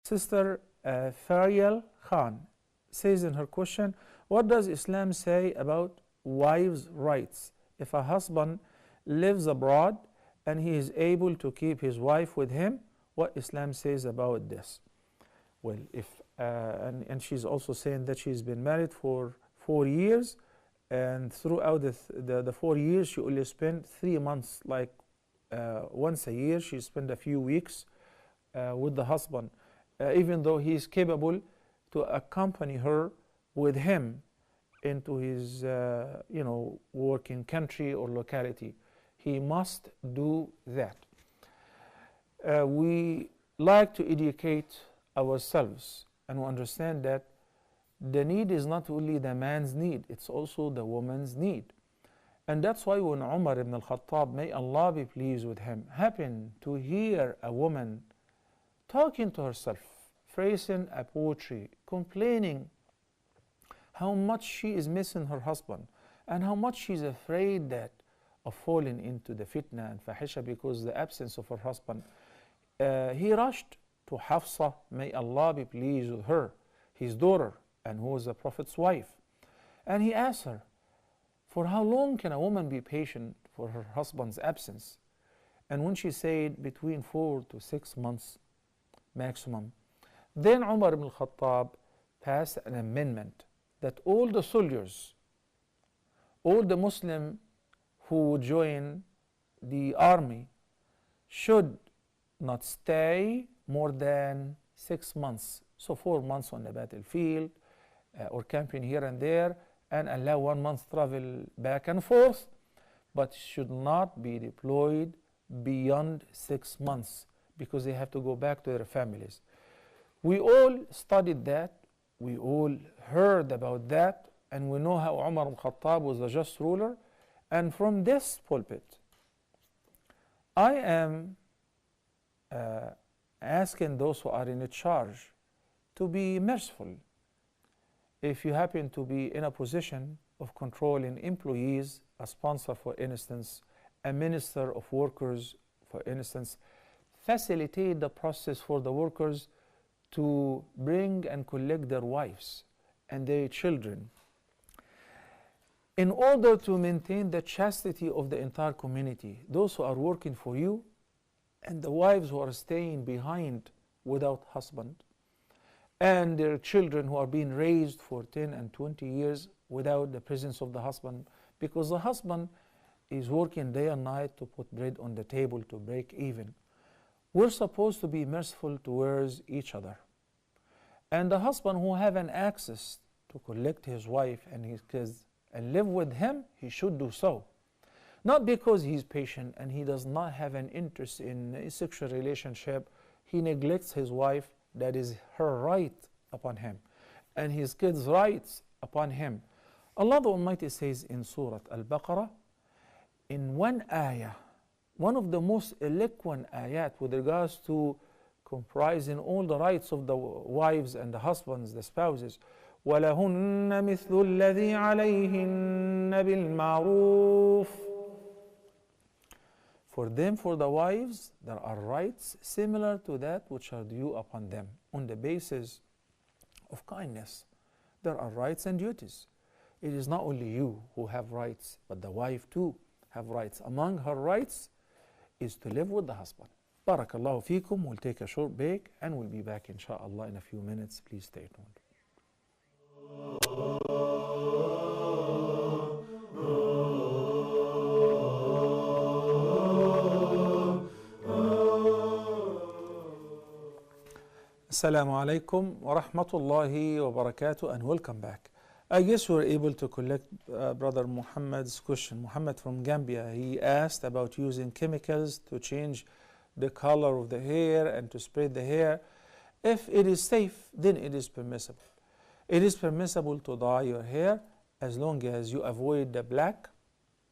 Sister Fariel Khan says in her question, what does Islam say about wives' rights? If a husband lives abroad and he is able to keep his wife with him, what Islam says about this? Well, and she's also saying that she's been married for 4 years, and throughout the 4 years, she only spent 3 months, like once a year, she spent a few weeks with the husband, even though he is capable to accompany her with him into his working country or locality. He must do that. We like to educate ourselves and understand that the need is not only the man's need, it's also the woman's need. And that's why when Umar ibn al-Khattab, may Allah be pleased with him, happened to hear a woman talking to herself, phrasing a poetry, complaining how much she is missing her husband and how much she's afraid that of falling into the fitna and fahisha because the absence of her husband. He rushed to Hafsa, may Allah be pleased with her, his daughter, and who was the Prophet's wife. And he asked her, for how long can a woman be patient for her husband's absence? And when she said between 4 to 6 months maximum, then Umar ibn al-Khattab passed an amendment that all the soldiers, all the Muslim who would join the army should not stay more than 6 months. So 4 months on the battlefield or camping here and there, and allow 1 month travel back and forth, but should not be deployed beyond 6 months because they have to go back to their families. We all studied that, we all heard about that, and we know how Umar al-Khattab was a just ruler. And from this pulpit, I am asking those who are in charge to be merciful. If you happen to be in a position of controlling employees, a sponsor for instance, a minister of workers for instance, facilitate the process for the workers to bring and collect their wives and their children in order to maintain the chastity of the entire community, those who are working for you and the wives who are staying behind without husband, and their children who are being raised for 10 and 20 years without the presence of the husband, because the husband is working day and night to put bread on the table to break even. We're supposed to be merciful towards each other. And the husband who have an access to collect his wife and his kids and live with him, he should do so. Not because he's patient and he does not have an interest in a sexual relationship, he neglects his wife, that is her right upon him, and his kids' rights upon him. Allah the Almighty says in Surah Al-Baqarah, in one ayah, one of the most eloquent ayat with regards to comprising all the rights of the wives and the husbands, the spouses, وَلَهُنَّ مِثْلُ الَّذِي عَلَيْهِنَّ بِالْمَعْرُوفِ. For them, for the wives, there are rights similar to that which are due upon them on the basis of kindness. There are rights and duties. It is not only you who have rights, but the wife too have rights. Among her rights is to live with the husband. Barakallahu feekum. We'll take a short break and we'll be back inshallah in a few minutes. Please stay tuned. Assalamu alaikum wa rahmatullahi wa barakatuh, and welcome back. I guess we were able to collect Brother Muhammad's question. Muhammad from Gambia, he asked about using chemicals to change the color of the hair and to spread the hair. If it is safe, then it is permissible. It is permissible to dye your hair as long as you avoid the black.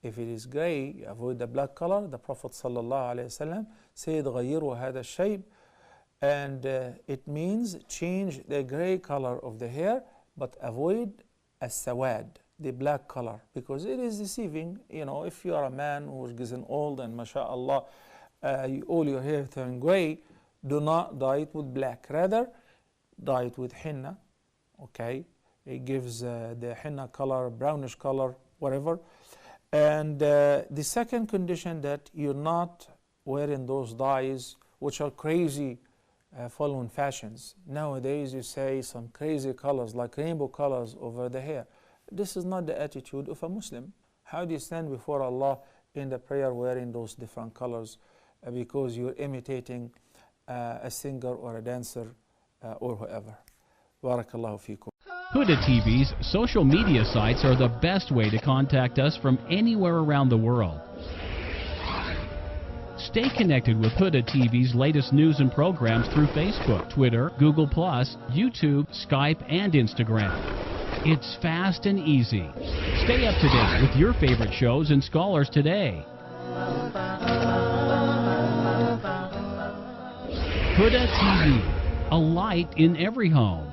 If it is gray, you avoid the black color. The Prophet ﷺ said, غَيِّرُوا هَذَا الشَّيْبِ, and it means change the gray color of the hair, but avoid as-sawad, the black color, because it is deceiving. You know, if you are a man who is getting old and mashallah, all your hair turn gray, Do not dye it with black. Rather, dye it with henna. Okay, it gives the henna color, brownish color, whatever. And the second condition, that you're not wearing those dyes which are crazy, following fashions. Nowadays you say some crazy colors like rainbow colors over the hair. This is not the attitude of a Muslim. How do you stand before Allah in the prayer wearing those different colors because you're imitating a singer or a dancer or whoever? Barakallahu feekum. Huda TV's social media sites are the best way to contact us from anywhere around the world. Stay connected with Huda TV's latest news and programs through Facebook, Twitter, Google+, YouTube, Skype, and Instagram. It's fast and easy. Stay up to date with your favorite shows and scholars today. Huda TV, a light in every home.